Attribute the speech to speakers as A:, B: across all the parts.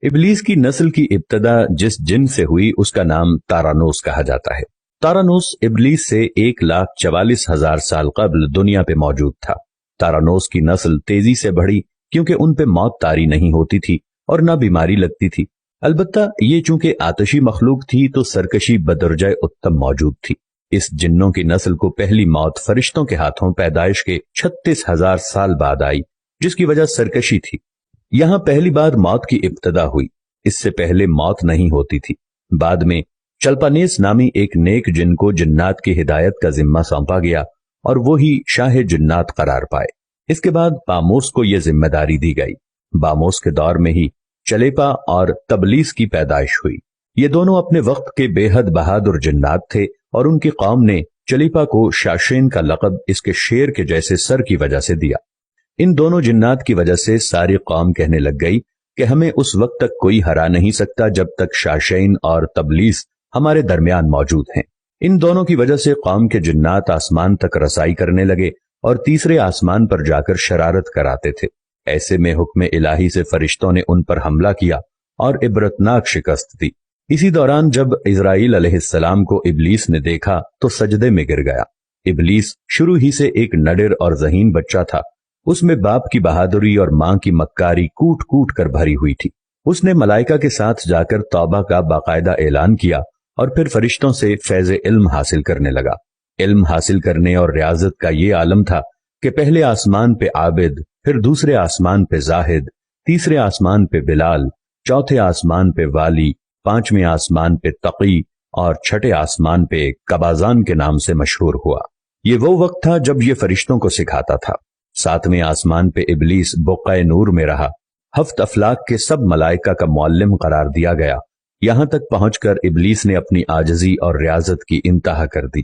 A: इबलीस की नस्ल की इब्तदा जिस जिन से हुई उसका नाम तारानोस कहा जाता है। तारानोस इबलीस से 1,44,000 साल कबल दुनिया पे मौजूद था। तारानोस की नस्ल तेजी से बढ़ी क्योंकि उन पे मौत तारी नहीं होती थी और न बीमारी लगती थी। अलबत्ता ये चूंकि आतशी मखलूक थी तो सरकशी बदरजाए उत्तम मौजूद थी। इस जिन्नों की नस्ल को पहली मौत फरिश्तों के हाथों पैदाइश के 36,000 साल बाद आई, जिसकी वजह सरकशी थी। यहां पहली बार मौत की इब्तदा हुई। इससे पहले मौत नहीं होती थी। बाद में चल्पानेस नामी एक नेक जिन को जिन्नात की हिदायत का जिम्मा सौंपा गया और वो ही शाह जिन्नात करार पाए। इसके बाद बामोस को यह जिम्मेदारी दी गई। बामोस के दौर में ही चलेपा और तबलीस की पैदाइश हुई। ये दोनों अपने वक्त के बेहद बहादुर जिन्नात थे और उनकी कौम ने चलीपा को शाशेन का लक़ब इसके शेर के जैसे सर की वजह से दिया। इन दोनों जिन्नात की वजह से सारी कौम कहने लग गई कि हमें उस वक्त तक कोई हरा नहीं सकता जब तक शाशेन और तबलीस हमारे दरमियान मौजूद हैं। इन दोनों की वजह से कौम के जिन्नात आसमान तक रसाई करने लगे और तीसरे आसमान पर जाकर शरारत कराते थे। ऐसे में हुक्म इलाही से फरिश्तों ने उन पर हमला किया और इबरतनाक शिकस्त दी। इसी दौरान जब इजराइल अलैहिस्सलाम को इबलीस ने देखा तो सजदे में गिर गया। इबलीस शुरू ही से एक नडर और ज़हीन बच्चा था। उसमें बाप की बहादुरी और मां की मक्कारी कूट कूट कर भरी हुई थी। उसने मलाइका के साथ जाकर तौबा का बाकायदा ऐलान किया और फिर फरिश्तों से फैज़ इल्म हासिल करने लगा। इल्म हासिल करने और रियाजत का ये आलम था कि पहले आसमान पे आबिद, फिर दूसरे आसमान पे जाहिद, तीसरे आसमान पे बिलाल, चौथे आसमान पे वाली, पांचवें आसमान पे तकी और छठे आसमान पे कबाजान के नाम से मशहूर हुआ। ये वो वक्त था जब ये फरिश्तों को सिखाता था। सातवें आसमान पे इबलीस बुक़्क़ाए नूर में रहा। हफ्त अफलाक के सब मलाइका का मुअल्लिम करार दिया गया। यहां तक पहुंचकर इबलीस ने अपनी आजजी और रियाजत की इंतहा कर दी।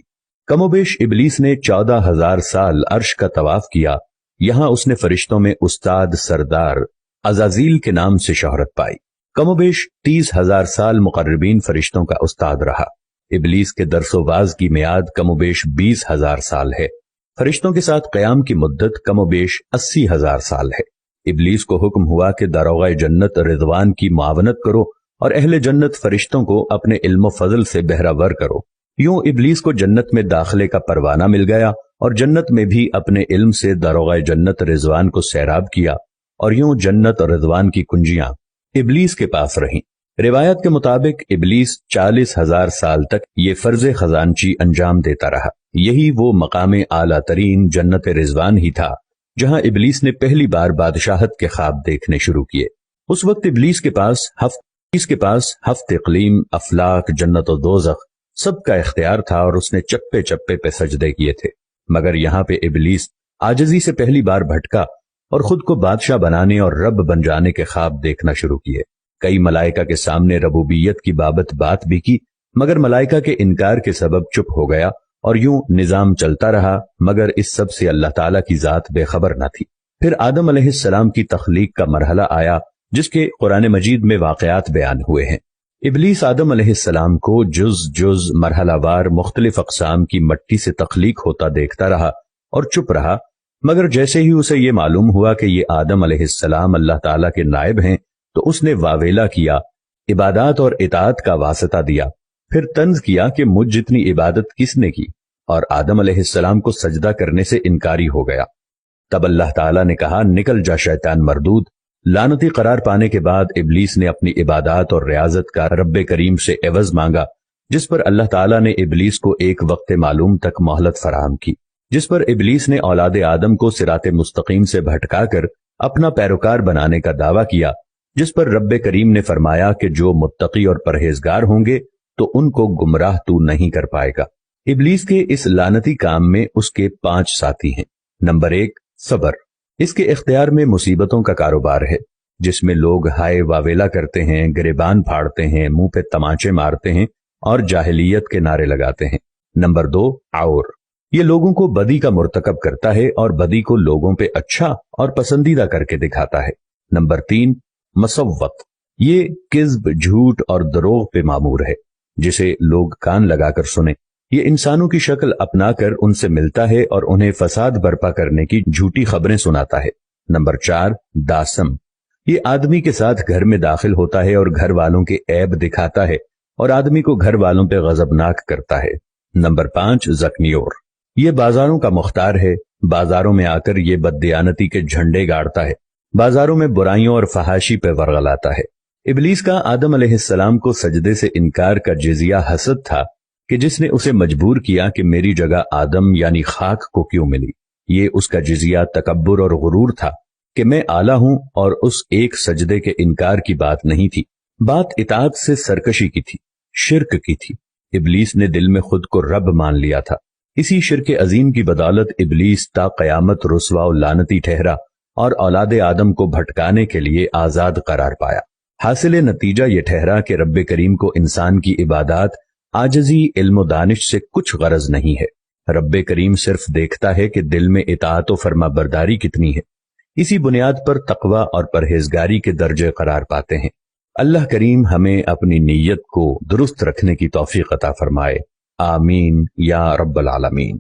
A: कमोबेश इबलीस ने 14,000 साल अर्श का तवाफ किया। यहां उसने फरिश्तों में उस्ताद सरदार अजाजील के नाम से शोहरत पाई। कमोबेश 30,000 साल मुकर्रबीन फरिश्तों का उस्ताद रहा। इबलीस के दरसोबाज की मियाद कमोबेश 20,000 साल है। फरिश्तों के साथ क़याम की मुद्दत कमोबेश 80,000 साल है। इबलीस को हुक्म हुआ कि दारोगा जन्नत रिजवान की मुआवनत करो और अहले जन्नत फरिश्तों को अपने इल्म फजल से बहरावर करो। यूं इबलीस को जन्नत में दाखिले का परवाना मिल गया और जन्नत में भी अपने इल्म से दारोगा जन्नत रिजवान को सैराब किया और यूं जन्नत और रिजवान की कुंजियां इबलीस के पास रहीं। रिवायत के मुताबिक इबलीस 40,000 साल तक ये फर्ज खजानची अंजाम देता रहा। यही वो मकाम आला तरीन जन्नत रिजवान ही था जहां इबलीस ने पहली बार बादशाहत के ख्वाब देखने शुरू किए। उस वक्त इबलीस के पास हफ्त इक़लीम, अफलाक, जन्नत और दोज़ख सबका इख्तियार था और उसने चप्पे चप्पे पे सजदे किए थे। मगर यहाँ पे इबलीस आजजी से पहली बार भटका और खुद को बादशाह बनाने और रब बन जाने के ख्वाब देखना शुरू किए। कई मलाइका के सामने रबूबियत की बात भी की, मगर मलाइका के इनकार के सबब चुप हो गया और यूं निजाम चलता रहा। मगर इस सब से अल्लाह ताला की जात बेखबर न थी। फिर आदम अलैहिस्सलाम की तख्लीक का मरहला आया जिसके कुरान मजीद में वाक़यात बयान हुए हैं। इबलीस आदम अलैहिस्सलाम को जुज मरहलावार मुख्तलिफ अक़साम की मट्टी से तख्लीक होता देखता रहा और चुप रहा। मगर जैसे ही उसे ये मालूम हुआ कि ये आदम अलैहिस्सलाम अल्लाह ताला के नायब हैं तो उसने वावेला किया, इबादत और इताअत का वास्ता दिया। फिर तंज किया कि मुझ जितनी इबादत किसने की, और आदम अलैहिस्सलाम को सजदा करने से इनकारी हो गया। तब अल्लाह ताला ने कहा, निकल जा शैतान मरदूद। लानती करार पाने के बाद इबलीस ने अपनी इबादत और रियाजत का रब्बे करीम से एवज मांगा, जिस पर अल्लाह ताला ने इबलीस को एक वक्त मालूम तक मोहलत फराहम की, जिस पर इबलीस ने औलाद आदम को सिराते मुस्तकीम से भटकाकर अपना पैरोकार बनाने का दावा किया, जिस पर रब्बे करीम ने फरमाया कि जो मुत्तकी और परहेजगार होंगे तो उनको गुमराह तू नहीं कर पाएगा। इबलीस के इस लानती काम में उसके 5 साथी हैं। नंबर 1, सबर। इसके इख्तियार में मुसीबतों का कारोबार है, जिसमें लोग हाय वावेला करते हैं, गिरेबान फाड़ते हैं, मुंह पे तमाचे मारते हैं और जाहिलियत के नारे लगाते हैं। नंबर 2, और ये लोगों को बदी का मुर्तकब करता है और बदी को लोगों पे अच्छा और पसंदीदा करके दिखाता है। नंबर 3, मसव्वत। ये किज़्ब, झूठ और दरोग पे मामूर है, जिसे लोग कान लगाकर सुने। ये इंसानों की शक्ल अपनाकर उनसे मिलता है और उन्हें फसाद बर्पा करने की झूठी खबरें सुनाता है। नंबर 4, दासम। یہ آدمی کے ساتھ گھر میں داخل ہوتا ہے اور گھر والوں کے عیب دکھاتا ہے اور آدمی کو گھر والوں پہ غضبناک کرتا ہے۔ نمبر 5 زکنیور، یہ بازاروں کا مختار ہے، بازاروں میں آ کر یہ بددیانتی کے جھنڈے گاڑتا ہے، بازاروں میں برائیوں اور فحاشی پہ ورغلاتا ہے۔ ابلیس کا آدم علیہ السلام کو سجدے سے انکار کا جزیہ حسد تھا کہ جس نے اسے مجبور کیا کہ میری جگہ آدم یعنی خاک کو کیوں ملی۔ یہ اس کا جزیہ تکبر اور غرور تھا کہ میں اعلیٰ ہوں، اور اس ایک سجدے کے انکار کی بات نہیں تھی، بات اطاعت سے سرکشی کی تھی، شرک کی تھی۔ ابلیس نے دل میں خود کو رب مان لیا تھا۔ اسی شرک عظیم کی بدولت ابلیس تا قیامت رسوا و لعنتی ٹھہرا اور اولاد آدم کو بھٹکانے کے لیے آزاد قرار پایا۔ حاصل نتیجہ یہ ٹھہرا کہ رب کریم کو انسان کی عبادات، عاجزی، علم و دانش سے کچھ غرض نہیں ہے۔ رب کریم صرف دیکھتا ہے کہ دل میں اطاعت و فرما برداری کتنی ہے۔ اسی بنیاد پر تقوی اور پرہیزگاری کے درجے قرار پاتے ہیں۔ اللہ کریم ہمیں اپنی نیت کو درست رکھنے کی توفیق عطا فرمائے، آمین یا رب العالمین۔